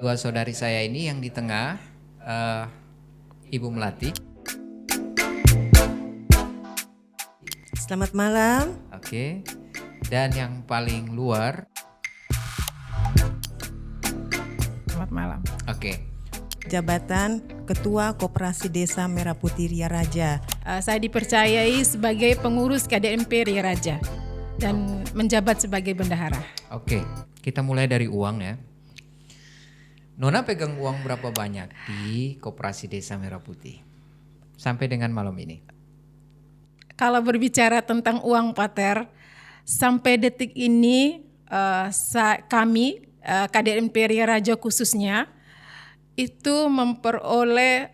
Dua saudari saya ini yang di tengah, eh, Ibu Melati. Selamat malam. Oke. Dan yang paling luar. Selamat malam. Oke. Jabatan Ketua Koperasi Desa Merah Putih Ria Raja. Saya dipercayai sebagai pengurus KDMP Ria Raja dan menjabat sebagai bendahara. Oke, kita mulai dari uang ya. Nona pegang uang berapa banyak di Koperasi Desa Merah Putih sampai dengan malam ini? Kalau berbicara tentang uang Pater, sampai detik ini kami KDMP Ria Raja khususnya itu memperoleh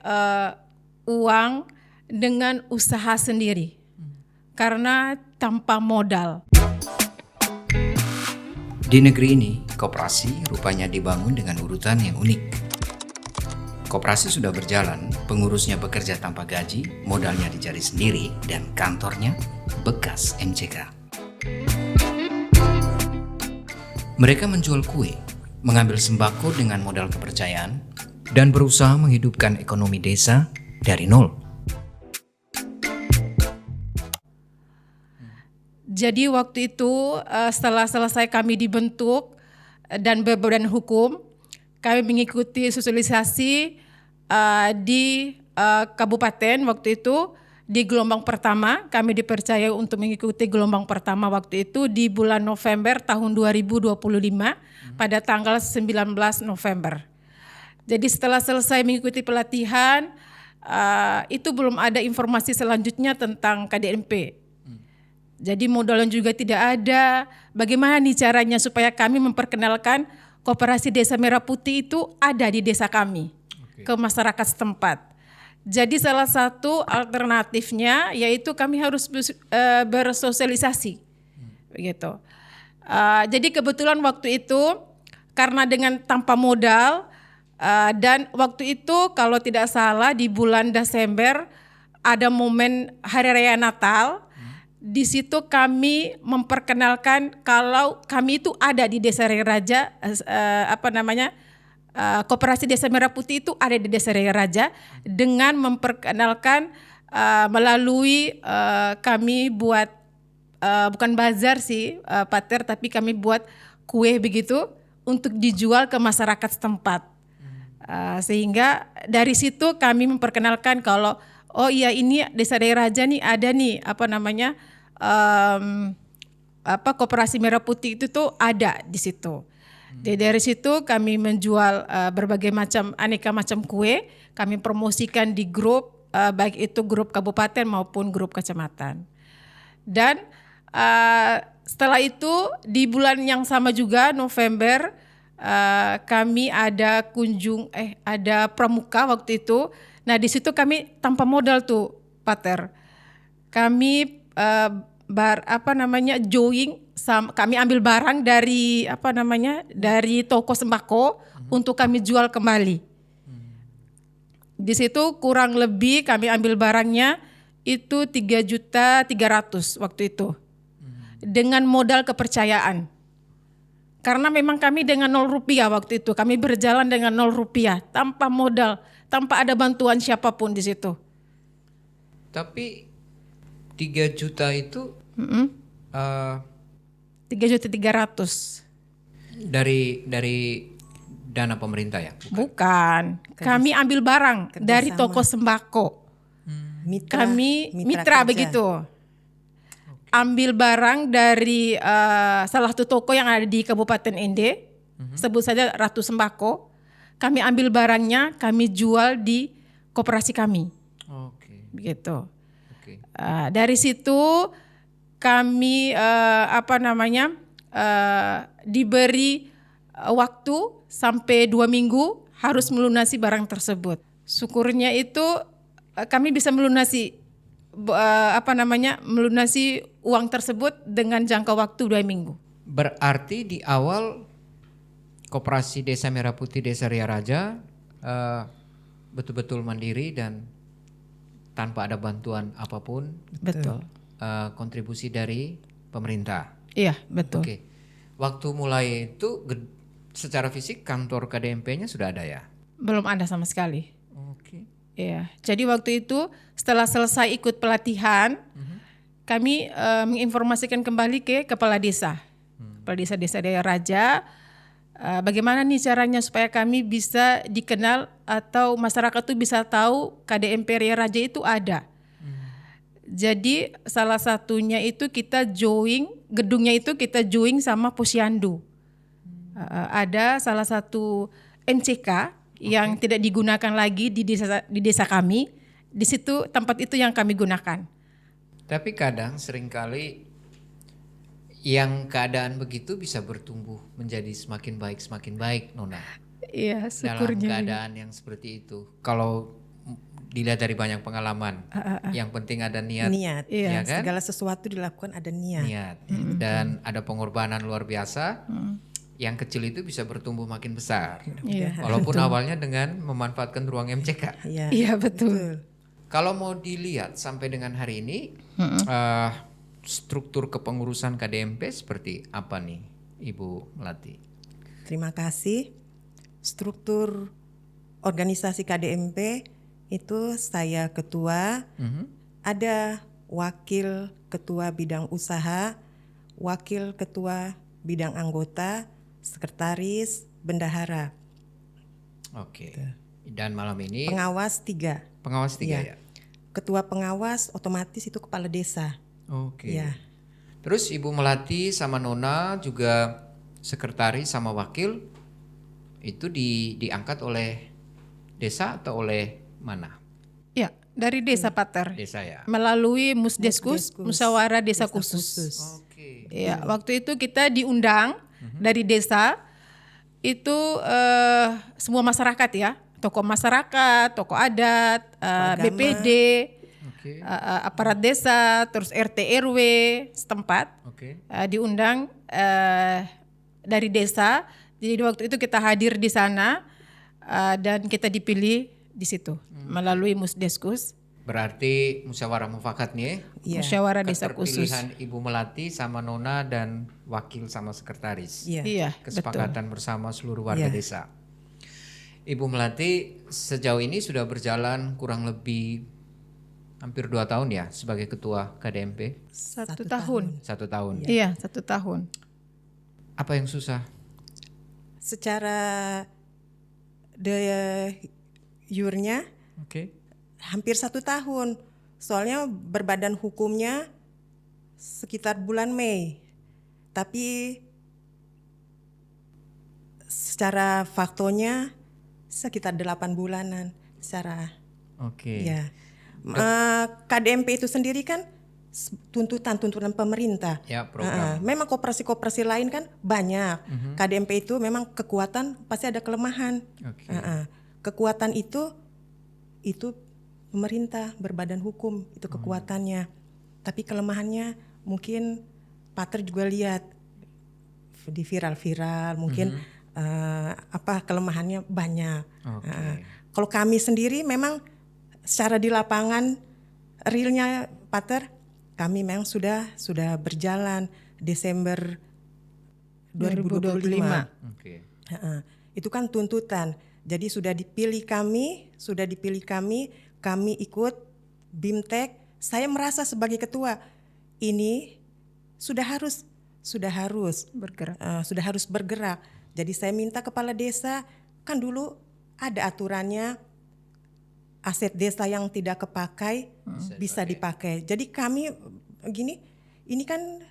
uang dengan usaha sendiri karena tanpa modal. Di negeri ini, koperasi rupanya dibangun dengan urutan yang unik. Koperasi sudah berjalan, pengurusnya bekerja tanpa gaji, modalnya dicari sendiri, dan kantornya bekas MCK. Mereka menjual kue, mengambil sembako dengan modal kepercayaan, dan berusaha menghidupkan ekonomi desa dari nol. Jadi waktu itu setelah selesai kami dibentuk dan berbadan hukum, kami mengikuti sosialisasi di kabupaten waktu itu di gelombang pertama. Kami dipercaya untuk mengikuti gelombang pertama waktu itu di bulan November tahun 2025 pada tanggal 19 November. Jadi setelah selesai mengikuti pelatihan, itu belum ada informasi selanjutnya tentang KDMP. Jadi modalnya juga tidak ada. Bagaimana nih caranya supaya kami memperkenalkan Koperasi Desa Merah Putih itu ada di desa kami ke masyarakat setempat. Jadi salah satu alternatifnya yaitu kami harus bersosialisasi, begitu. Jadi kebetulan waktu itu karena dengan tanpa modal dan waktu itu kalau tidak salah di bulan Desember ada momen Hari Raya Natal. Di situ kami memperkenalkan kalau kami itu ada di Desa Ria Raja, Koperasi Desa Merah Putih itu ada di Desa Ria Raja dengan memperkenalkan melalui kami buat bukan bazar sih Pater, tapi kami buat kue begitu untuk dijual ke masyarakat setempat. Sehingga dari situ kami memperkenalkan kalau oh iya ini Desa Ria Raja nih ada nih Koperasi Merah Putih itu tuh ada di situ. Dari situ kami menjual berbagai macam aneka macam kue, kami promosikan di grup baik itu grup kabupaten maupun grup kecamatan. Dan setelah itu di bulan yang sama juga November kami ada ada pramuka waktu itu. Nah di situ kami tanpa modal tuh Pater. Kami kami ambil barang dari dari toko sembako untuk kami jual kembali. Di situ kurang lebih kami ambil barangnya itu 3.300.000 waktu itu. Dengan modal kepercayaan. Karena memang kami dengan 0 rupiah waktu itu, kami berjalan dengan 0 rupiah tanpa modal, tanpa ada bantuan siapapun di situ. Tapi 3 juta itu 3.300.000 dari dana pemerintah ya? Bukan. Kami ambil barang dari toko sembako. Kami mitra begitu. Ambil barang dari salah satu toko yang ada di Kabupaten Ende, sebut saja Ratu Sembako. Kami ambil barangnya, kami jual di koperasi kami. Begitu. Dari situ kami diberi waktu sampai 2 minggu harus melunasi barang tersebut. Syukurnya itu kami bisa melunasi uang tersebut dengan jangka waktu 2 minggu. Berarti di awal Koperasi Desa Merah Putih Desa Ria Raja betul-betul mandiri dan tanpa ada bantuan apapun. Betul. Kontribusi dari pemerintah. Iya, betul. Oke. Waktu mulai itu secara fisik kantor KDMP-nya sudah ada ya? Belum ada sama sekali. Oke. Iya. Jadi waktu itu setelah selesai ikut pelatihan, kami menginformasikan kembali ke kepala desa, kepala desa Daya Raja. Bagaimana nih caranya supaya kami bisa dikenal atau masyarakat tuh bisa tahu KDMP Ria Raja itu ada. Jadi salah satunya itu kita join, gedungnya itu kita join sama Posyandu. Ada salah satu MCK yang tidak digunakan lagi di desa kami. Di situ tempat itu yang kami gunakan. Tapi kadang seringkali yang keadaan begitu bisa bertumbuh menjadi semakin baik, Nona. Iya, Dalam syukurnya. keadaan yang seperti itu. Kalau dilihat dari banyak pengalaman, yang penting ada niat, Niat. ya kan? Segala sesuatu dilakukan ada niat. Niat. Dan ada pengorbanan luar biasa. Yang kecil itu bisa bertumbuh makin besar. Iya, Walaupun awalnya dengan memanfaatkan ruang MCK. Iya. Iya betul. Kalau mau dilihat sampai dengan hari ini, struktur kepengurusan KDMP seperti apa nih, Ibu Melati? Terima kasih. Struktur organisasi KDMP itu saya ketua, ada wakil ketua bidang usaha, wakil ketua bidang anggota, sekretaris, bendahara. Oke. Dan malam ini Pengawas 3. pengawas 3 ya? Ketua pengawas otomatis itu kepala desa. Oke. Ya. Terus Ibu Melati sama Nona juga sekretaris sama wakil itu diangkat oleh desa atau oleh mana? Ya, dari desa Pater. Desa ya. Melalui Musdeskus, Musyawarah Desa Khusus. Oke. Ya, waktu itu kita diundang dari desa itu semua masyarakat ya, tokoh masyarakat, tokoh adat, BPD, Oke. aparat desa, terus RT RW setempat Oke. diundang dari desa. Jadi waktu itu kita hadir di sana dan kita dipilih di situ melalui Musdeskus, Berarti musyawarah mufakat nih. Iya. Musyawarah Desa Khusus. Keterpilihan Ibu Melati sama Nona dan wakil sama sekretaris. Iya. Iya, Kesepakatan bersama seluruh warga Iya. desa. Ibu Melati sejauh ini sudah berjalan kurang lebih hampir 2 tahun ya sebagai ketua KDMP. 1 tahun. 1 tahun. Iya, 1 tahun. Apa yang susah? Secara de jurnya Oke. hampir 1 tahun. Soalnya berbadan hukumnya sekitar bulan Mei. Tapi secara faktonya sekitar 8 bulanan secara Oke. ya. KDMP itu sendiri kan tuntutan pemerintah. Ya, program. Memang koperasi-koperasi lain kan banyak. KDMP itu memang kekuatan pasti ada kelemahan. Oke. Kekuatan itu pemerintah berbadan hukum itu kekuatannya. Tapi kelemahannya mungkin Pater juga lihat di viral-viral mungkin kelemahannya banyak. Oke. Kalau kami sendiri memang secara di lapangan realnya Pater kami memang sudah berjalan Desember 2025. Oke. Itu kan tuntutan. Jadi sudah dipilih kami, kami ikut BIMTEK. Saya merasa sebagai ketua ini sudah harus Bergerak. sudah harus bergerak. Jadi saya minta kepala desa, kan dulu ada aturannya aset desa yang tidak kepakai bisa dipakai. Jadi kami gini, ini kan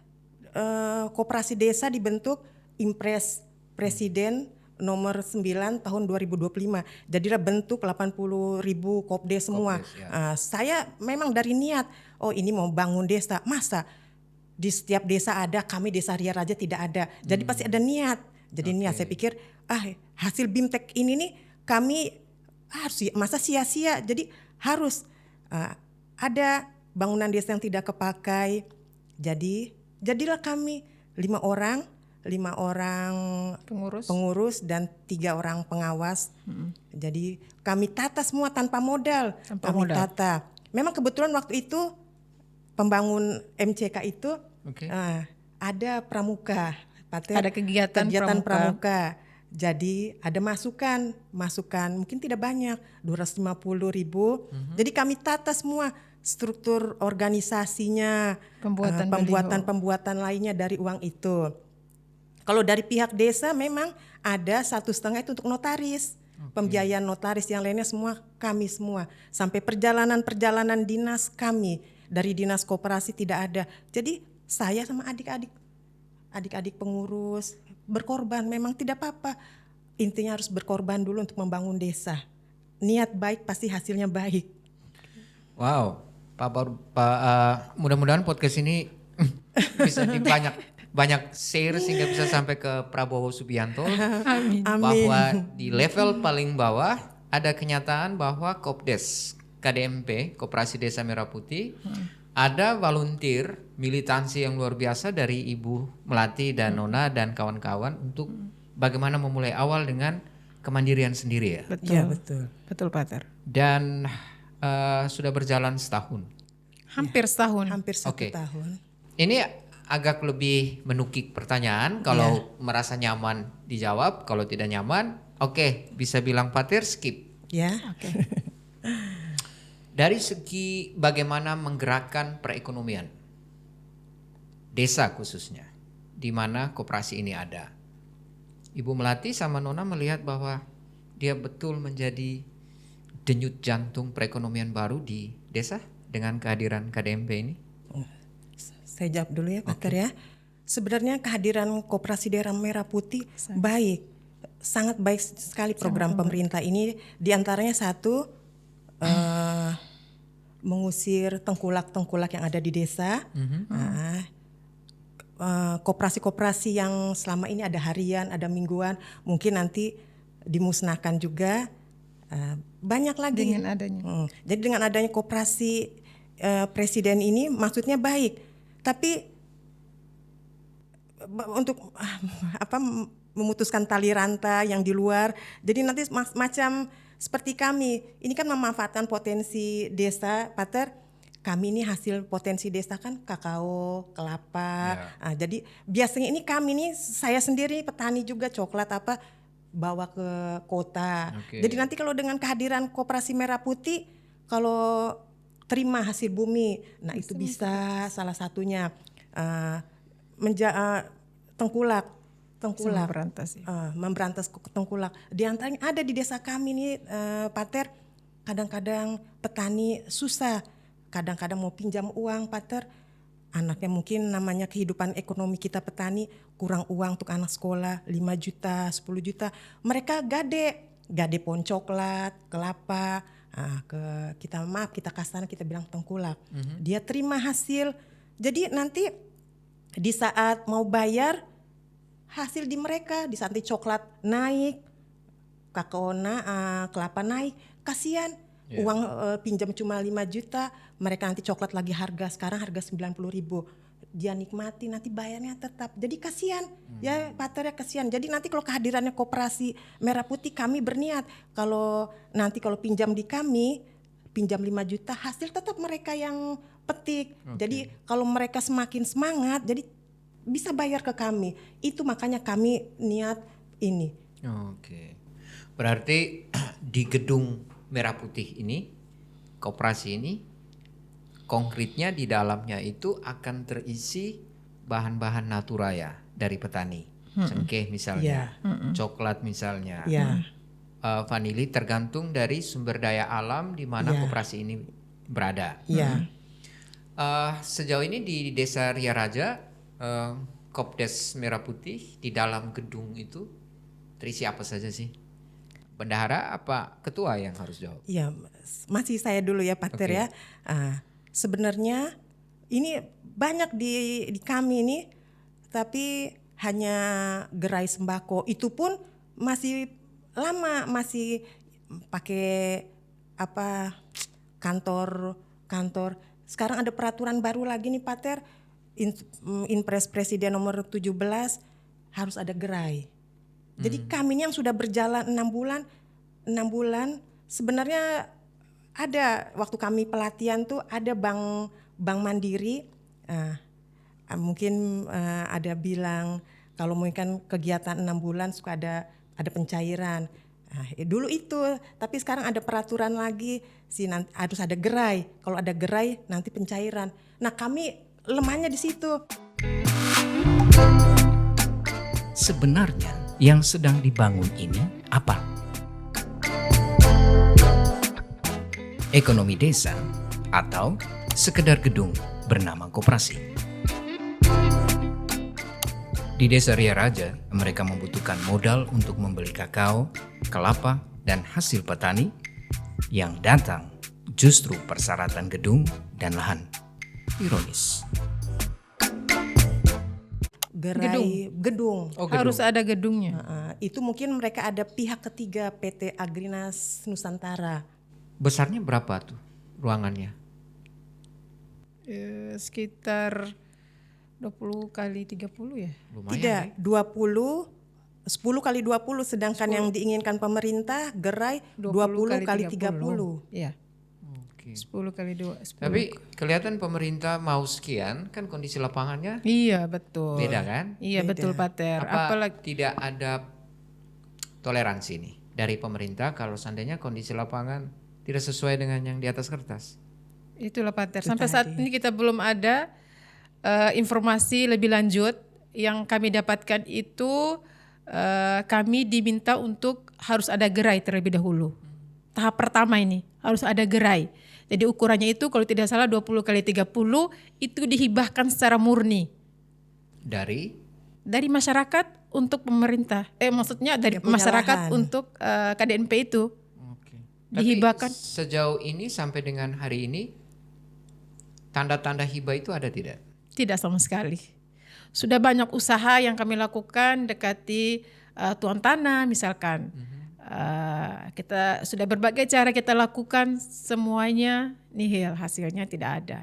koperasi desa dibentuk Impres Presiden nomor 9 tahun 2025. Jadilah bentuk 80.000 kopdes semua. Kopdes, ya. Saya memang dari niat, oh ini mau bangun desa, masa di setiap desa ada, kami Desa Ria Raja tidak ada. Jadi pasti ada niat. Jadi niat, saya pikir hasil BIMTEK ini nih kami harus, masa sia-sia. Jadi harus ada bangunan desa yang tidak kepakai. Jadilah kami 5 orang pengurus dan 3 orang pengawas. Jadi kami tata semua tanpa modal. Tata. Memang kebetulan waktu itu pembangun MCK itu ada pramuka, Pater, Ada kegiatan pramuka. Jadi ada masukan mungkin tidak banyak, 250.000. Jadi kami tata semua struktur organisasinya, pembuatan lainnya dari uang itu. Kalau dari pihak desa memang ada 1,5 itu untuk notaris. Pembiayaan notaris, yang lainnya semua kami semua. Sampai perjalanan dinas kami, dari dinas koperasi tidak ada. Jadi saya sama adik-adik pengurus berkorban, memang tidak apa-apa. Intinya harus berkorban dulu untuk membangun desa. Niat baik pasti hasilnya baik. Wow, mudah-mudahan podcast ini bisa banyak share sehingga bisa sampai ke Prabowo Subianto. Amin. Bahwa di level paling bawah ada kenyataan bahwa Kopdes KDMP, Koperasi Desa Merah Putih, ada volunteer militansi yang luar biasa dari Ibu Melati dan Nona dan kawan-kawan untuk bagaimana memulai awal dengan kemandirian sendiri ya. Betul. Ya, betul. Betul, Pater. Dan sudah berjalan setahun. Hampir setahun. Hampir 1 Oke. tahun. Ini agak lebih menukik pertanyaan. Kalau merasa nyaman dijawab, kalau tidak nyaman, oke, bisa bilang Pater skip. Ya. Oke. Dari segi bagaimana menggerakkan perekonomian desa khususnya, di mana koperasi ini ada, Ibu Melati sama Nona melihat bahwa dia betul menjadi denyut jantung perekonomian baru di desa dengan kehadiran KDMP ini. Saya jawab dulu ya, Pater ya. Sebenarnya kehadiran Koperasi Daerah Merah Putih baik, sangat baik sekali program pemerintah ini. Di antaranya satu, mengusir tengkulak-tengkulak yang ada di desa. Koperasi-koperasi yang selama ini ada harian, ada mingguan, mungkin nanti dimusnahkan juga. Banyak lagi. Dengan adanya. Jadi dengan adanya koperasi presiden ini maksudnya baik. Tapi untuk memutuskan tali rantai yang di luar. Jadi nanti macam seperti kami, ini kan memanfaatkan potensi desa, Pater. Kami ini hasil potensi desa kan kakao, kelapa. Jadi biasanya ini kami nih, saya sendiri petani juga coklat bawa ke kota. Jadi nanti kalau dengan kehadiran Koperasi Merah Putih, kalau terima hasil bumi, nah itu bisa salah satunya tengkulak, Memberantas, ya. memberantas tengkulak. Di antaranya ada di desa kami nih, Pater. Kadang-kadang petani susah, kadang-kadang mau pinjam uang, Pater. Anaknya mungkin namanya kehidupan ekonomi kita petani, kurang uang untuk anak sekolah 5 juta, 10 juta. Mereka gade pohon coklat, kelapa. Kita kasar, kita bilang tengkulak. Dia terima hasil. Jadi nanti di saat mau bayar, hasil di mereka, di saat coklat naik, kakao kelapa naik, kasihan. Uang pinjam cuma 5 juta, mereka nanti coklat lagi sekarang harga 90.000. Dia nikmati, nanti bayarnya tetap. Jadi kasihan, ya Pater ya kasihan. Jadi nanti kalau kehadirannya Koperasi Merah Putih, kami berniat kalau pinjam di kami, pinjam 5 juta, hasil tetap mereka yang petik. Jadi kalau mereka semakin semangat, jadi bisa bayar ke kami. Itu makanya kami niat ini. Berarti di gedung Merah Putih ini, koperasi ini, konkretnya di dalamnya itu akan terisi bahan-bahan naturaya dari petani. Cengkeh misalnya, coklat misalnya, vanili tergantung dari sumber daya alam di mana koperasi ini berada. Sejauh ini di Desa Ria Raja, Kopdes Merah Putih di dalam gedung itu terisi apa saja sih? Bendahara apa ketua yang harus jawab? Iya, masih saya dulu ya Pater ya. Sebenarnya ini banyak di kami ini, tapi hanya gerai sembako. Itu pun masih lama, masih pakai kantor. Sekarang ada peraturan baru lagi nih Pater, Inpres Presiden nomor 17 harus ada gerai. Jadi kami ini yang sudah berjalan 6 bulan sebenarnya ada waktu kami pelatihan tuh ada bank mandiri. Mungkin ada bilang kalau mungkin kegiatan 6 bulan suka ada ada pencairan. Nah, dulu itu, tapi sekarang ada peraturan lagi harus ada gerai. Kalau ada gerai nanti pencairan. Nah, kami lemahnya di situ. Sebenarnya yang sedang dibangun ini apa? Ekonomi desa atau sekedar gedung bernama koperasi? Di Desa Ria Raja, mereka membutuhkan modal untuk membeli kakao, kelapa, dan hasil petani yang datang justru persyaratan gedung dan lahan. Ironis. Gedung. Harus ada gedungnya. Itu mungkin mereka ada pihak ketiga PT Agrinas Nusantara. Besarnya berapa tuh ruangannya? Sekitar 20 kali 30 ya? Lumayan. Tidak, 10 kali 20, sedangkan yang diinginkan pemerintah gerai 20 kali 30. Iya. Oke. 10 kali 2. 10. Tapi kelihatan pemerintah mau sekian, kan kondisi lapangannya Iya, betul. beda kan? Iya, Beda. betul Pater. Apa Apalagi tidak ada toleransi nih dari pemerintah kalau seandainya kondisi lapangan tidak sesuai dengan yang di atas kertas? itulah Pater. Itu Sampai saat tadi. ini kita belum ada informasi lebih lanjut. Yang kami dapatkan itu kami diminta untuk harus ada gerai terlebih dahulu. Tahap pertama ini harus ada gerai. Jadi ukurannya itu kalau tidak salah 20 kali 30 itu dihibahkan secara murni dari masyarakat untuk pemerintah. Maksudnya dari Yang punya masyarakat lahan. untuk KDNP itu. Oke. Dihibahkan. Tapi sejauh ini sampai dengan hari ini tanda-tanda hibah itu ada tidak? Tidak sama sekali. Sudah banyak usaha yang kami lakukan dekati tuan tanah misalkan. Kita sudah berbagai cara kita lakukan, semuanya nihil, hasilnya tidak ada.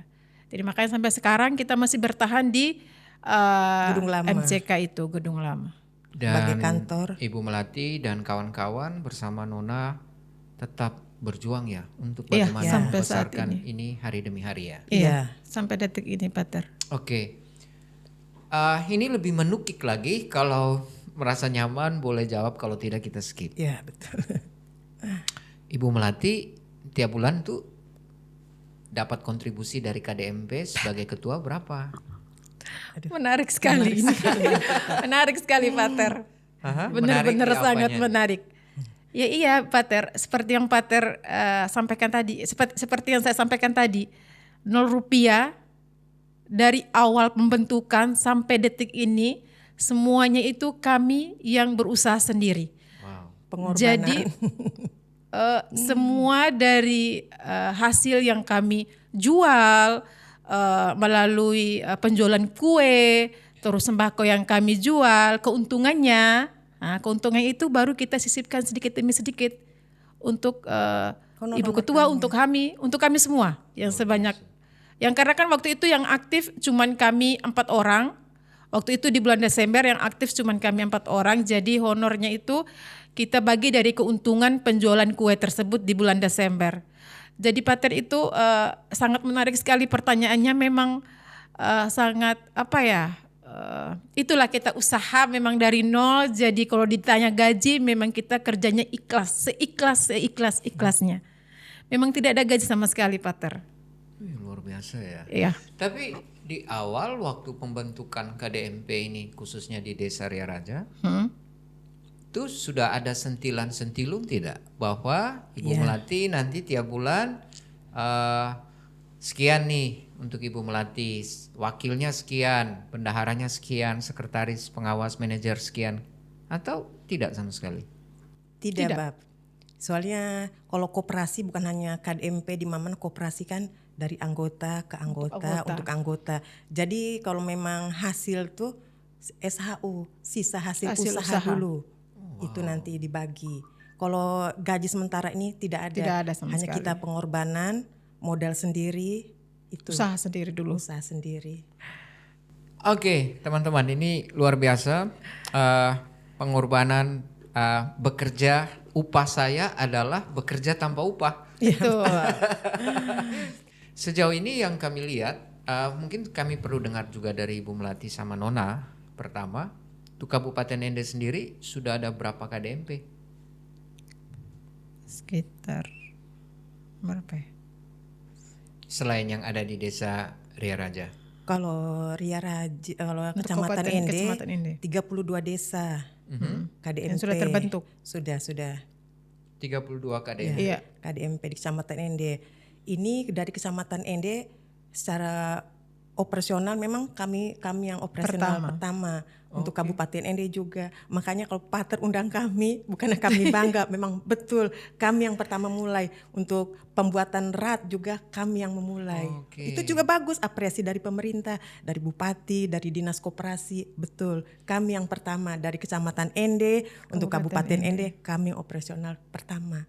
Jadi makanya sampai sekarang kita masih bertahan di Gedung lama. MCK itu, gedung lama. Sebagai Dan kantor. Ibu Melati dan kawan-kawan bersama Nona tetap berjuang ya untuk Iya, bagaimana sampai saat membesarkan ini hari demi hari ya. Iya, sampai detik ini Pater. Oke. Ini lebih menukik lagi, kalau merasa nyaman boleh jawab, kalau tidak kita skip. Ya, betul. Ibu Melati tiap bulan tuh dapat kontribusi dari KDMP sebagai ketua berapa? Menarik sekali ini. Menarik sekali Pater. Aha, Benar-benar menarik sangat apanya? menarik. Ya iya Pater, seperti yang Pater sampaikan tadi, seperti yang saya sampaikan tadi, 0 rupiah dari awal pembentukan sampai detik ini, semuanya itu kami yang berusaha sendiri. Wow. Pengorbanan. Jadi semua dari hasil yang kami jual melalui penjualan kue, terus sembako yang kami jual, keuntungannya, keuntungan itu baru kita sisipkan sedikit demi sedikit untuk Ibu Ketua, untuk kami semua yang sebanyak. Yang karena kan waktu itu yang aktif cuman kami 4 orang. Waktu itu di bulan Desember yang aktif cuman kami 4 orang. Jadi honornya itu kita bagi dari keuntungan penjualan kue tersebut di bulan Desember. Jadi Pater itu sangat menarik sekali pertanyaannya, memang sangat itulah kita usaha memang dari nol. Jadi kalau ditanya gaji memang kita kerjanya ikhlas, seikhlas-ikhlasnya. Memang tidak ada gaji sama sekali Pater. Luar biasa ya. Iya. Tapi di awal waktu pembentukan KDMP ini, khususnya di Desa Ria Raja, itu sudah ada sentilan-sentilung tidak bahwa Ibu Melati nanti tiap bulan sekian nih untuk Ibu Melati, wakilnya sekian, bendaharanya sekian, sekretaris, pengawas, manajer sekian, atau tidak sama sekali? Tidak, Bab. Soalnya kalau koperasi bukan hanya KDMP, di mana koperasi kan dari anggota ke anggota, untuk anggota. Jadi kalau memang hasil tuh SHU, sisa hasil usaha dulu. Itu nanti dibagi. Kalau gaji sementara ini tidak ada. Tidak ada sama hanya sekali. kita pengorbanan, modal sendiri, itu Usaha sendiri dulu. usaha sendiri. Oke, teman-teman, ini luar biasa. Pengorbanan bekerja, upah saya adalah bekerja tanpa upah. Betul. Sejauh ini yang kami lihat, mungkin kami perlu dengar juga dari Ibu Melati sama Nona. Pertama, Untuk Kabupaten Ende sendiri sudah ada berapa KDMP? Sekitar berapa ya? Selain yang ada di Desa Ria Raja. Kalau kalau Untuk Kecamatan Kecamatan Ende, Ende. 32 desa KDMP Yang sudah terbentuk. Sudah. 32 KDMP. Iya. KDMP di Kecamatan Ende. Ini dari Kecamatan Ende secara operasional memang kami yang operasional pertama untuk Kabupaten Ende juga. Makanya kalau Pater undang kami, bukannya kami bangga, memang betul kami yang pertama mulai. Untuk pembuatan RAT juga kami yang memulai. Oke. Itu juga bagus apresiasi dari pemerintah, dari Bupati, dari Dinas Koperasi, betul. Kami yang pertama dari Kecamatan Ende untuk Kabupaten Ende kami yang operasional pertama.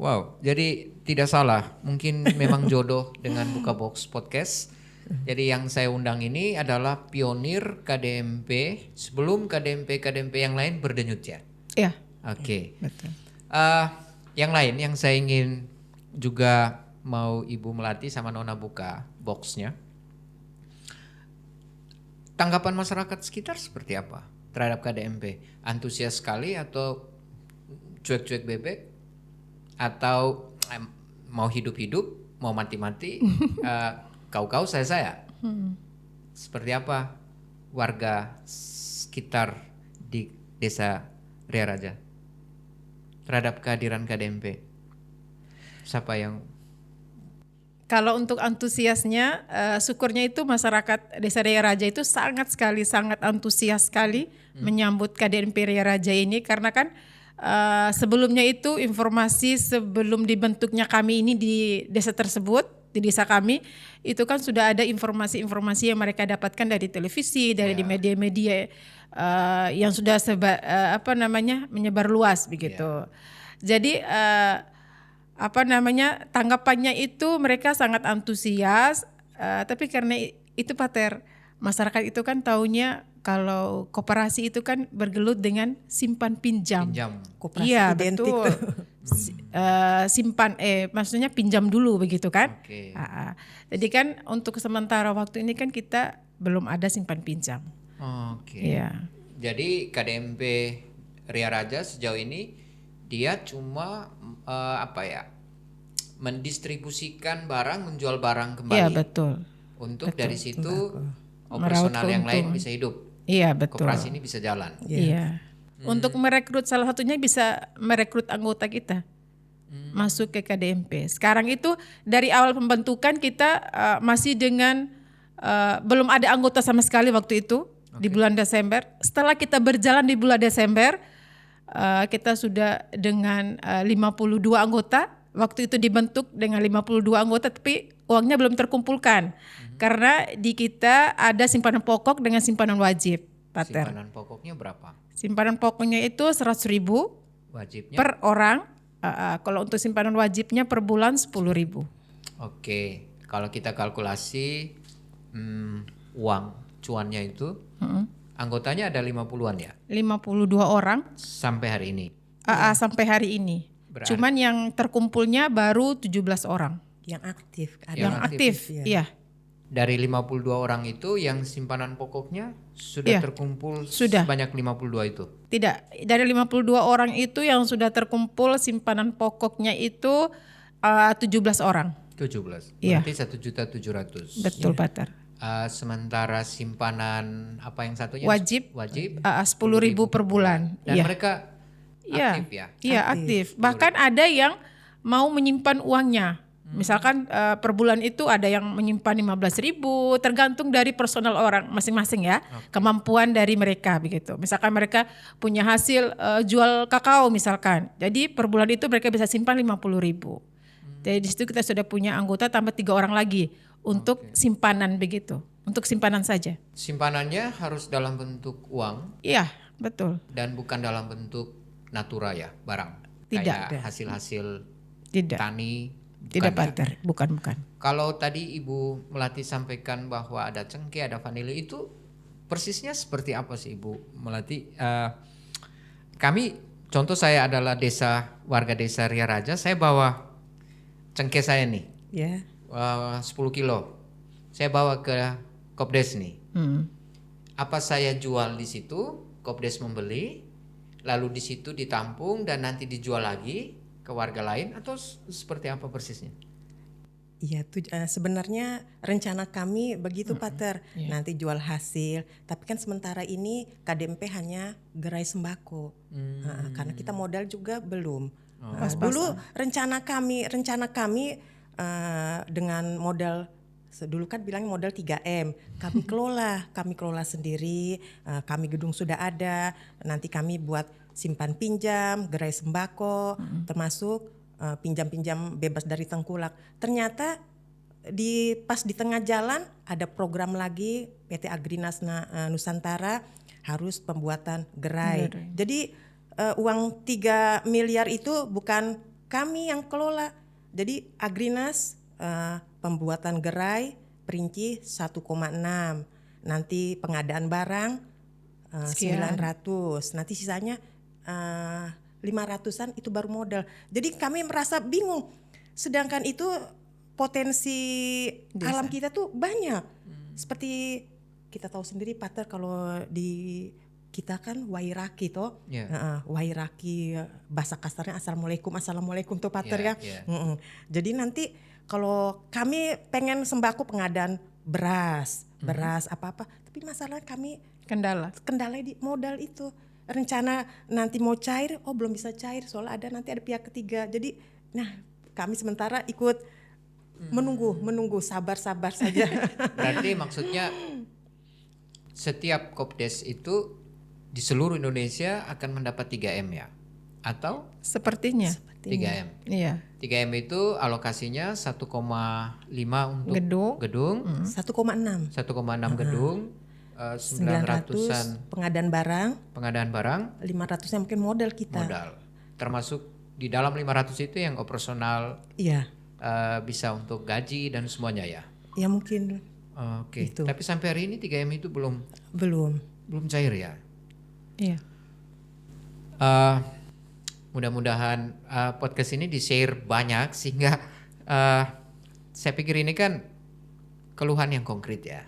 Wow, jadi tidak salah. Mungkin memang jodoh dengan Buka Box Podcast. Jadi yang saya undang ini adalah pionir KDMP sebelum KDMP yang lain berdenyut ya. Iya. Oke. Betul. Yang lain yang saya ingin juga mau Ibu Melati sama Nona buka boxnya. Tanggapan masyarakat sekitar seperti apa terhadap KDMP? Antusias sekali atau cuek-cuek bebek? Atau mau hidup-hidup, mau mati-mati, kau-kau saya. Seperti apa warga sekitar di Desa Ria Raja terhadap kehadiran KDMP? Siapa yang? Kalau untuk antusiasnya, syukurnya itu masyarakat Desa Ria Raja itu sangat antusias sekali menyambut KDMP Ria Raja ini, karena kan sebelumnya itu informasi sebelum dibentuknya kami ini di desa tersebut, di desa kami itu kan sudah ada informasi-informasi yang mereka dapatkan dari televisi, dari di media-media yang sudah menyebar luas begitu. Jadi tanggapannya itu mereka sangat antusias, tapi karena itu Pater, masyarakat itu kan taunya kalau koperasi itu kan bergelut dengan simpan pinjam. Koperasi Iya identik betul. Maksudnya pinjam dulu begitu kan. Oke. Jadi kan untuk sementara waktu ini kan kita belum ada simpan pinjam. Oke. Iya. Jadi KDMP Ria Raja sejauh ini dia cuma mendistribusikan barang, menjual barang kembali. Iya betul. Untuk dari situ Meraup operasional yang lain keuntungan. bisa hidup. Iya betul. Koperasi ini bisa jalan. Iya. Untuk merekrut, salah satunya bisa merekrut anggota kita masuk ke KDMP. Sekarang itu dari awal pembentukan kita masih dengan belum ada anggota sama sekali waktu itu di bulan Desember. Setelah kita berjalan di bulan Desember, kita sudah dengan 52 anggota. Waktu itu dibentuk dengan 52 anggota, tapi uangnya belum terkumpulkan. Karena di kita ada simpanan pokok dengan simpanan wajib, Pater. Simpanan pokoknya berapa? Simpanan pokoknya itu 100.000 Wajibnya? per orang. Kalau untuk simpanan wajibnya per bulan 10.000. Oke, kalau kita kalkulasi uang cuannya itu anggotanya ada 50-an ya? 52 orang Sampai hari ini? sampai hari ini. Berarti- Cuman yang terkumpulnya baru 17 orang. yang aktif. Ada Yang aktif, iya. Dari 52 orang itu yang simpanan pokoknya sudah Iya. terkumpul Sudah. sebanyak 52 itu? Tidak, dari 52 orang itu yang sudah terkumpul simpanan pokoknya itu 17 orang. 17? Iya. Berarti 1.700.000. Betul, Pater. Sementara simpanan apa yang satunya? Wajib. Wajib 10.000 per bulan. Dan Iya. mereka Iya. aktif ya? Iya, aktif. Bahkan ada yang mau menyimpan uangnya. Misalkan per bulan itu ada yang menyimpan 15.000, tergantung dari personal orang masing-masing ya, kemampuan dari mereka begitu. Misalkan mereka punya hasil jual kakao misalkan, jadi per bulan itu mereka bisa simpan 50.000. Jadi di situ kita sudah punya anggota tambah 3 orang lagi untuk simpanan begitu, untuk simpanan saja. Simpanannya harus dalam bentuk uang Iya, betul. dan bukan dalam bentuk natura ya, barang. Tidak. Kayak hasil-hasil Tidak, tani. tidak bukan ya? Pater, bukan. Kalau tadi Ibu Melati sampaikan bahwa ada cengkeh, ada vanili, itu persisnya seperti apa sih Ibu Melati? Kami, contoh saya adalah warga desa Ria Raja, saya bawa cengkeh saya nih, Ya. 10 kilo. Saya bawa ke Kopdes nih. Apa saya jual di situ Kopdes membeli, lalu di situ ditampung dan nanti dijual lagi ke warga lain, atau seperti apa persisnya? Iya, sebenarnya rencana kami begitu, Pater. Nanti jual hasil. Tapi kan sementara ini KDMP hanya gerai sembako. Karena kita modal juga belum. Dulu rencana kami dengan modal, dulu kan bilangnya modal 3M. Kami kelola sendiri. Kami gedung sudah ada. Nanti kami buat simpan pinjam, gerai sembako, termasuk pinjam-pinjam bebas dari tengkulak. Ternyata pas di tengah jalan ada program lagi PT Agrinas Nusantara harus pembuatan gerai. Jadi uang 3 miliar itu bukan kami yang kelola. Jadi Agrinas pembuatan gerai perinci 1,6. Nanti pengadaan barang 900. Nanti sisanya 500-an itu baru modal. Jadi kami merasa bingung. Sedangkan itu potensi alam kita tuh banyak. Seperti kita tahu sendiri, Pater, kalau di kita kan wairaki toh. Wairaki bahasa kasarnya assalamualaikum tuh, Pater, ya. Jadi nanti kalau kami pengen sembako pengadaan beras apa-apa, tapi masalah kami kendala di modal itu. Rencana nanti mau cair, belum bisa cair soalnya nanti ada pihak ketiga. Jadi kami sementara ikut menunggu sabar saja. Berarti maksudnya setiap Kopdes itu di seluruh Indonesia akan mendapat 3M ya? Atau? Sepertinya. 3M. Iya. 3M itu alokasinya 1,5 untuk gedung. 1,6 gedung. 900-an pengadaan barang, 500-nya mungkin modal kita. Termasuk di dalam 500 itu yang operasional, bisa untuk gaji dan semuanya ya. Ya mungkin. Oke. Tapi sampai hari ini 3M itu belum cair ya. Iya. Mudah-mudahan podcast ini di-share banyak sehingga saya pikir ini kan keluhan yang konkret ya.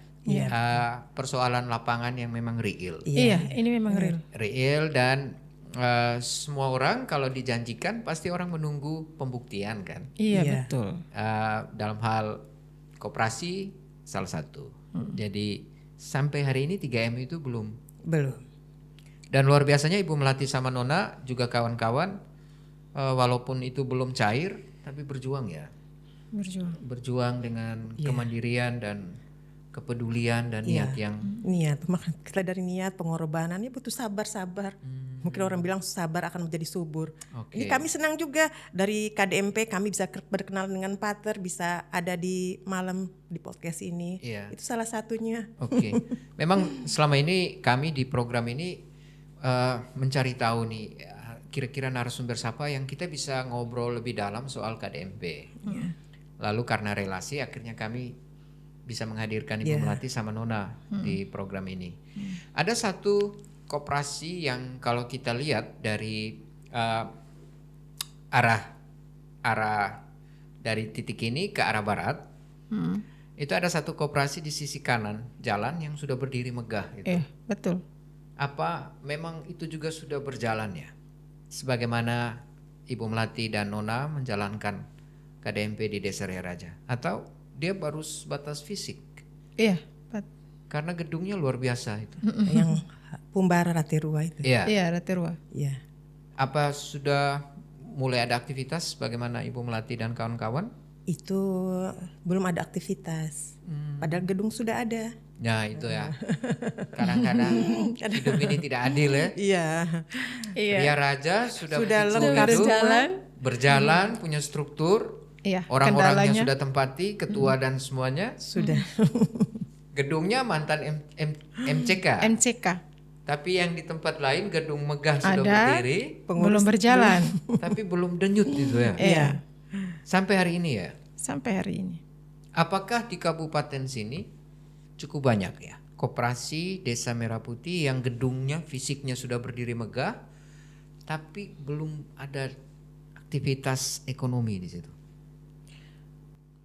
Persoalan lapangan yang memang real. Iya, ini memang real. Real dan semua orang kalau dijanjikan pasti orang menunggu pembuktian kan. Iya. Betul. Dalam hal koperasi salah satu. Jadi sampai hari ini 3M itu belum. Dan luar biasanya Ibu Melati sama Nona juga kawan-kawan, walaupun itu belum cair tapi berjuang ya. Berjuang dengan kemandirian dan kepedulian dan niat maka kita dari niat pengorbanannya butuh sabar. Mungkin orang bilang sabar akan menjadi subur. Ini kami senang juga dari KDMP kami bisa berkenalan dengan Pater, bisa ada di malam di podcast ini. Itu salah satunya. Memang selama ini kami di program ini mencari tahu nih kira-kira narasumber siapa yang kita bisa ngobrol lebih dalam soal KDMP. Lalu karena relasi akhirnya kami bisa menghadirkan Ibu Melati sama Nona di program ini. Ada satu koperasi yang kalau kita lihat dari arah dari titik ini ke arah barat, itu ada satu koperasi di sisi kanan jalan yang sudah berdiri megah gitu. Betul. Apa memang itu juga sudah berjalan ya? Sebagaimana Ibu Melati dan Nona menjalankan KDMP di Desa Ria Raja, atau dia baru sebatas fisik? Iya. Karena gedungnya luar biasa itu. Yang Pumbara Ratirua itu. Iya, Ratirua. Iya. Apa sudah mulai ada aktivitas bagaimana Ibu Melati dan kawan-kawan? Itu belum ada aktivitas. Padahal gedung sudah ada. Ya itu ya. Kadang-kadang hidup ini tidak adil ya. Iya. Ria Raja sudah lengkap berjalan, punya struktur. Iya, Orang-orangnya sudah tempati, ketua dan semuanya. Sudah. Gedungnya mantan MCK. Tapi yang di tempat lain gedung megah sudah berdiri, belum berjalan. tapi belum denyut gitu ya. Iya. Sampai hari ini ya. Sampai hari ini. Apakah di kabupaten sini cukup banyak ya koperasi Desa Merah Putih yang gedungnya fisiknya sudah berdiri megah, tapi belum ada aktivitas ekonomi di situ?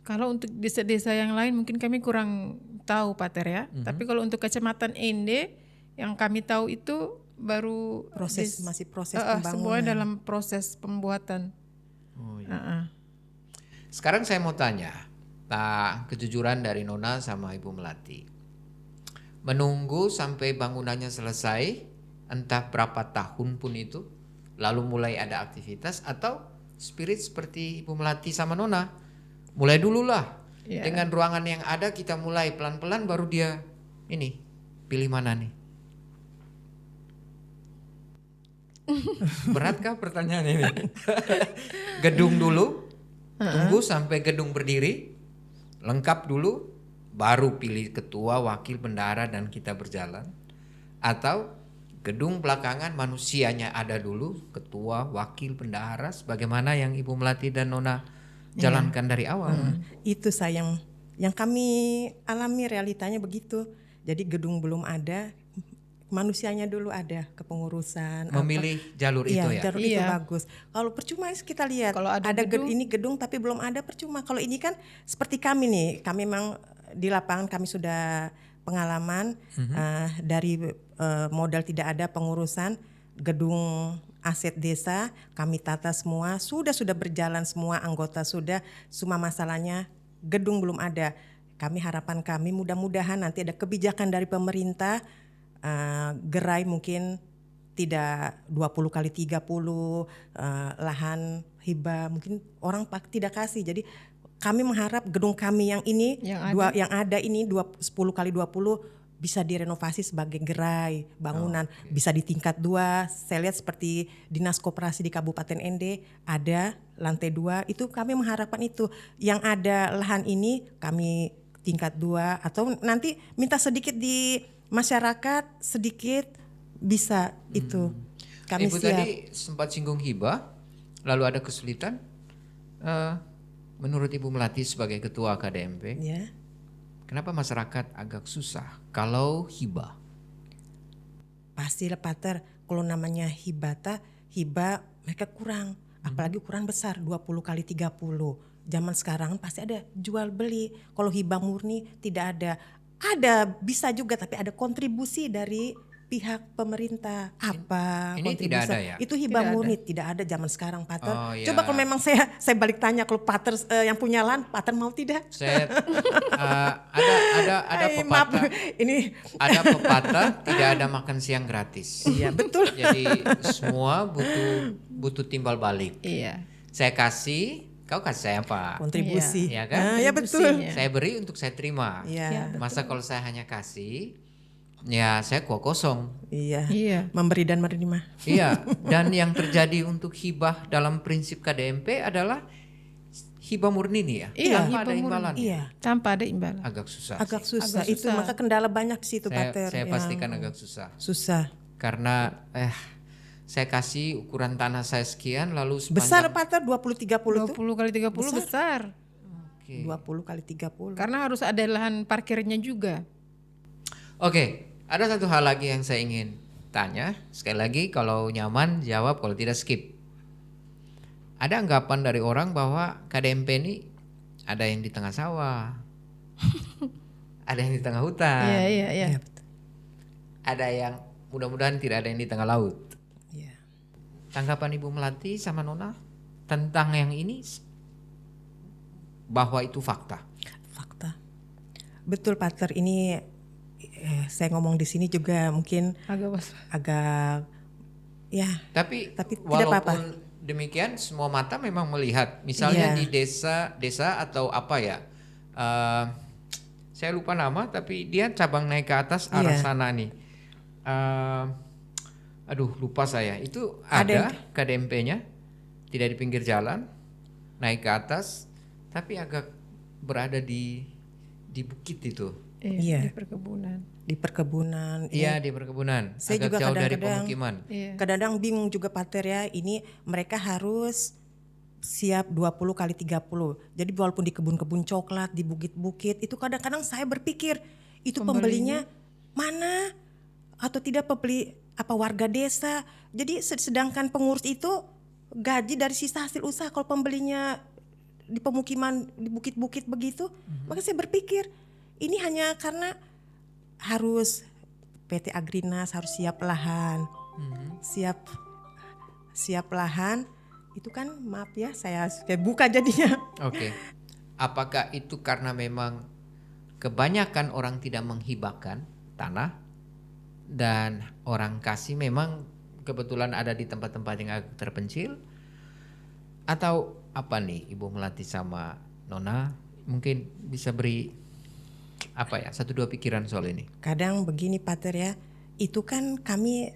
Kalau untuk desa-desa yang lain mungkin kami kurang tahu, Pater ya. Tapi kalau untuk Kecamatan Ende yang kami tahu itu baru masih proses semuanya pembangunan. dalam proses pembuatan. Oh, iya. Sekarang saya mau tanya, kejujuran dari Nona sama Ibu Melati. Menunggu sampai bangunannya selesai, entah berapa tahun pun itu, lalu mulai ada aktivitas, atau spirit seperti Ibu Melati sama Nona, mulai dulu lah. Iya. Dengan ruangan yang ada kita mulai pelan-pelan, baru dia ini pilih mana nih. Beratkah pertanyaan ini? Gedung dulu, tunggu sampai gedung berdiri, lengkap dulu, baru pilih ketua, wakil, bendahara, dan kita berjalan. Atau gedung belakangan, manusianya ada dulu, ketua, wakil, bendahara, sebagaimana yang Ibu Melati dan Nona jalankan dari awal. Itu yang kami alami, realitanya begitu. Jadi gedung belum ada, manusianya dulu ada, kepengurusan. Memilih jalur itu ya. Jalur itu Iya. bagus. Kalau percuma kita lihat, Kalau ada ini gedung tapi belum ada, percuma. Kalau ini kan seperti kami nih, kami memang di lapangan kami sudah pengalaman dari modal tidak ada pengurusan gedung aset desa, kami tata semua, sudah berjalan semua, anggota sudah, cuma masalahnya gedung belum ada. Harapan kami mudah-mudahan nanti ada kebijakan dari pemerintah, gerai mungkin tidak 20 kali 30, lahan hibah mungkin orang tidak kasih. Jadi kami mengharap gedung kami yang ini yang ada ini 10 kali 20 bisa direnovasi sebagai gerai bangunan, bisa di tingkat 2. Saya lihat seperti Dinas Koperasi di Kabupaten Ende ada lantai 2, itu kami mengharapkan itu. Yang ada lahan ini kami tingkat 2, atau nanti minta sedikit di masyarakat, sedikit bisa itu. Kami Ibu siap. tadi sempat singgung hibah, lalu ada kesulitan. Menurut Ibu Melati sebagai ketua KDMP, Ya. kenapa masyarakat agak susah kalau hibah? Pastilah Pater, kalau namanya hibah mereka kurang, apalagi ukuran besar 20 kali 30. Zaman sekarang pasti ada jual beli. Kalau hibah murni tidak ada. Ada bisa juga, tapi ada kontribusi dari pihak pemerintah. Apa Ini kontribusi? tidak ada ya? Itu hibah Tidak murni tidak ada zaman sekarang, Pater. Oh, ya. Coba kalau memang saya balik tanya, kalau Pater yang punya lahan, Pater mau tidak? Saya ada Maaf, pepatah, ini ada pepatah tidak ada makan siang gratis. iya betul. Jadi semua butuh timbal balik. Iya. Saya kasih, kau kasih saya apa? Kontribusi. Iya kan? Ya betul. Kontribusinya. Saya beri untuk saya terima. Iya. Masa kalau saya hanya kasih, ya saya kosong. Iya. Iya. Memberi dan menerima. Iya, dan yang terjadi untuk hibah dalam prinsip KDMP adalah hibah murni nih ya. Iya, tanpa hibah ada murni. imbalan. Iya. Tanpa ada imbalan. Agak susah. Agak sih. susah. Agak Itu susah. maka kendala banyak di situ, Pater. Saya Ya. pastikan agak susah. Susah. Karena saya kasih ukuran tanah saya sekian lalu Besar, sepanjang Pater, 20-30 itu. 20 kali 30 besar. Oke. 20 kali 30. Karena harus ada lahan parkirnya juga. Oke, ada satu hal lagi yang saya ingin tanya. Sekali lagi kalau nyaman jawab, kalau tidak skip. Ada anggapan dari orang bahwa KDMP ini ada yang di tengah sawah. Ada yang di tengah hutan. Iya, iya, iya. Iya, betul. Ada yang mudah-mudahan tidak ada yang di tengah laut. Iya. Tanggapan Ibu Melati sama Nona tentang yang ini, bahwa itu fakta. Fakta. Betul, Pater. Ini saya ngomong di sini juga mungkin agak ya, Tapi tidak walaupun apa-apa. demikian semua mata memang melihat. Misalnya Iya. di desa atau apa ya, saya lupa nama, tapi dia cabang naik ke atas arah Iya. sana nih. Aduh lupa saya. Itu Ada ada KDMP-nya, tidak di pinggir jalan, naik ke atas, tapi agak berada di bukit itu. Iya. Di perkebunan. di perkebunan. Iya di perkebunan, Saya agak juga jauh dari kadang-kadang- pemukiman. Iya. Kadang-kadang bingung juga, Pater, ya. Ini mereka harus siap 20 kali 30. Jadi walaupun di kebun-kebun coklat, di bukit-bukit, itu kadang-kadang saya berpikir itu pembelinya mana, atau tidak pembeli apa warga desa. Jadi sedangkan pengurus itu gaji dari sisa hasil usaha, kalau pembelinya di pemukiman di bukit-bukit begitu. Maka saya berpikir ini hanya karena harus PT Agrinas harus siap lahan. siap lahan. Itu kan maaf ya saya kayak buka jadinya. Oke. Apakah itu karena memang kebanyakan orang tidak menghibahkan tanah dan orang kasih memang kebetulan ada di tempat-tempat yang agak terpencil, atau apa nih Ibu Melati sama Nona mungkin bisa beri apa ya 1-2 pikiran soal ini? Kadang begini Pater ya, itu kan kami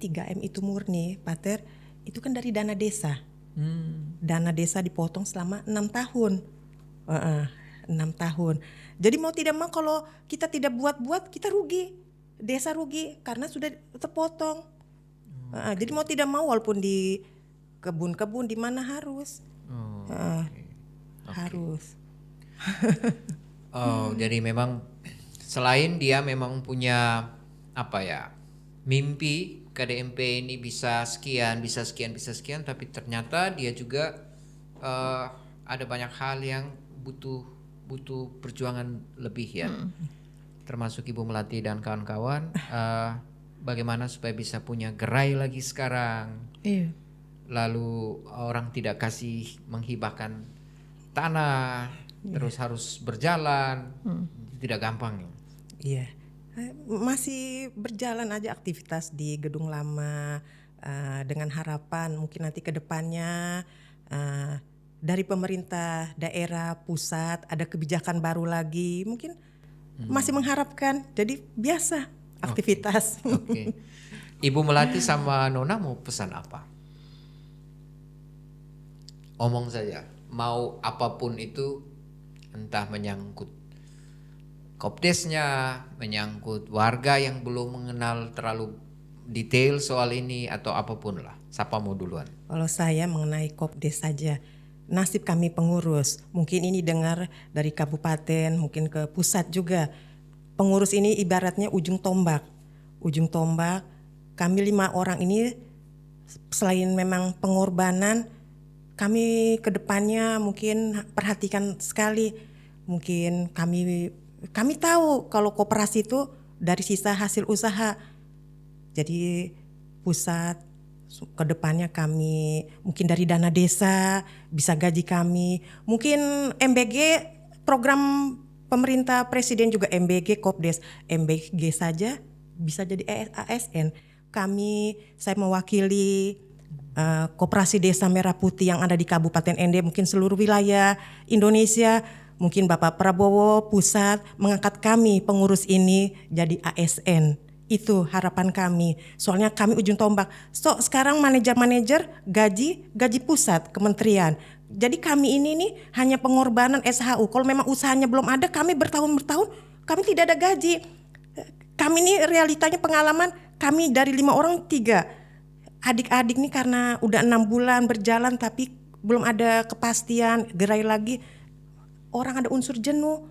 3M itu murni Pater, itu kan dari dana desa. Dana desa dipotong selama 6 tahun. 6 tahun. Jadi mau tidak mau kalau kita tidak buat-buat kita rugi. Desa rugi karena sudah terpotong. Jadi mau tidak mau walaupun di kebun-kebun di mana harus. Harus. Jadi memang selain dia memang punya apa ya, mimpi KDMP ini bisa sekian, tapi ternyata dia juga ada banyak hal yang butuh perjuangan lebih ya. Termasuk Ibu Melati dan kawan-kawan, bagaimana supaya bisa punya gerai lagi sekarang. Iya. Lalu orang tidak kasih menghibahkan tanah, terus harus berjalan, tidak gampang. Iya. Masih berjalan aja aktivitas di gedung lama, dengan harapan mungkin nanti ke depannya dari pemerintah daerah pusat ada kebijakan baru lagi, mungkin masih mengharapkan. Jadi biasa aktivitas. Oke. Ibu Melati sama Nona mau pesan apa? Omong saja, mau apapun itu, entah menyangkut Kopdesnya, menyangkut warga yang belum mengenal terlalu detail soal ini atau apapun lah. Siapa mau duluan? Kalau saya mengenai Kopdes saja, nasib kami pengurus, mungkin ini dengar dari kabupaten, mungkin ke pusat juga. Pengurus ini ibaratnya ujung tombak. Ujung tombak, kami 5 orang ini selain memang pengorbanan, kami ke depannya mungkin perhatikan sekali. Mungkin kami tahu kalau koperasi itu dari sisa hasil usaha. Jadi pusat ke depannya kami mungkin dari dana desa bisa gaji kami. Mungkin MBG program pemerintah presiden juga MBG Kopdes. MBG saja bisa jadi ASN. Saya mewakili Koperasi Desa Merah Putih yang ada di Kabupaten Ende, mungkin seluruh wilayah Indonesia. Mungkin Bapak Prabowo pusat mengangkat kami pengurus ini jadi ASN. Itu harapan kami. Soalnya kami ujung tombak. Sekarang manajer gaji pusat kementerian. Jadi kami ini nih hanya pengorbanan SHU. Kalau memang usahanya belum ada, kami bertahun-tahun kami tidak ada gaji. Kami ini realitanya pengalaman, kami dari 5 orang 3. Adik-adik nih karena udah 6 bulan berjalan tapi belum ada kepastian, gerai lagi. Orang ada unsur jenuh,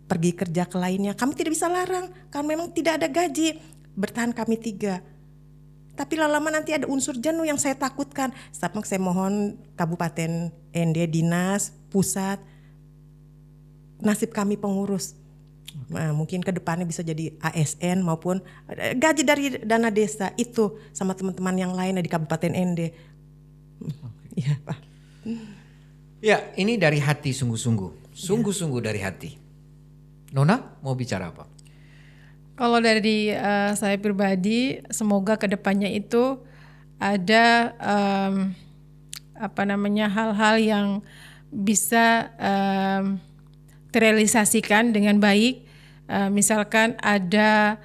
pergi kerja ke lainnya. Kami tidak bisa larang, karena memang tidak ada gaji. Bertahan kami 3. Tapi lama-lama nanti ada unsur jenuh yang saya takutkan. Saya mohon Kabupaten Ende, dinas, pusat, nasib kami pengurus. Nah, mungkin ke depannya bisa jadi ASN maupun gaji dari dana desa itu sama teman-teman yang lain di Kabupaten Ende. Iya, Pak. Ya, ini dari hati sungguh-sungguh. Sungguh-sungguh dari hati. Nona mau bicara apa? Kalau dari saya pribadi, semoga kedepannya itu ada hal-hal yang bisa terrealisasikan dengan baik. Misalkan ada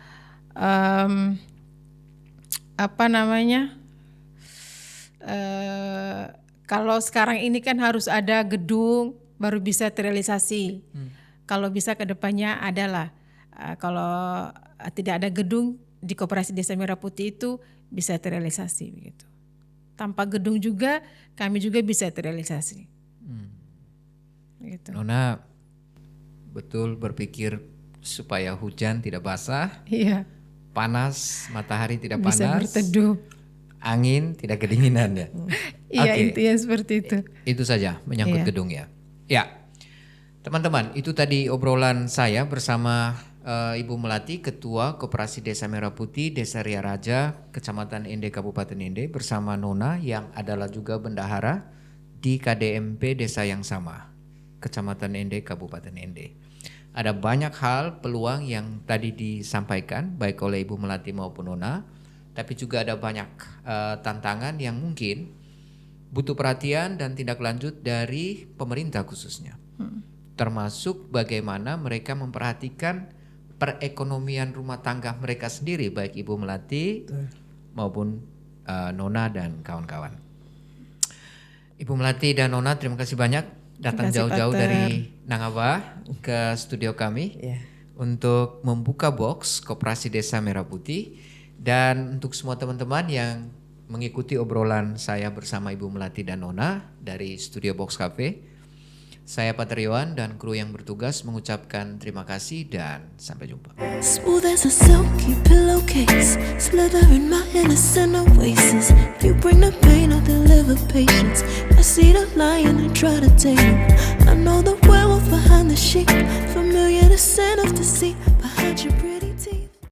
kalau sekarang ini kan harus ada gedung baru bisa terrealisasi. Kalau bisa kedepannya adalah kalau tidak ada gedung di Koperasi Desa Merah Putih itu bisa terrealisasi begitu. Tanpa gedung juga kami juga bisa terrealisasi. Gitu. Nona betul berpikir supaya hujan tidak basah, Iya. panas matahari tidak Bisa panas, berteduh. angin tidak kedinginan ya. Iya, Oke. intinya seperti itu. Itu saja menyangkut Iya. gedung ya. Ya, teman-teman, itu tadi obrolan saya bersama Ibu Melati, Ketua Koperasi Desa Merah Putih, Desa Ria Raja, Kecamatan Ende, Kabupaten Ende, bersama Nona yang adalah juga bendahara di KDMP desa yang sama, Kecamatan Ende, Kabupaten Ende. Ada banyak hal, peluang yang tadi disampaikan baik oleh Ibu Melati maupun Nona, tapi juga ada banyak tantangan yang mungkin butuh perhatian dan tindak lanjut dari pemerintah khususnya. Termasuk bagaimana mereka memperhatikan perekonomian rumah tangga mereka sendiri, baik Ibu Melati maupun Nona dan kawan-kawan. Ibu Melati dan Nona, terima kasih banyak datang jauh-jauh dari Nangaba ke studio kami untuk membuka box Koperasi Desa Merah Putih. Dan untuk semua teman-teman yang mengikuti obrolan saya bersama Ibu Melati dan Nona dari Studio Box Cafe, saya Patriwan dan kru yang bertugas mengucapkan terima kasih dan sampai jumpa. Smooth as a silky pillowcase, slither in my innocent oasis. You bring the pain, I'll deliver patience. I see the lion and try to tame him. I know the werewolf behind the sheep, familiar the scent of the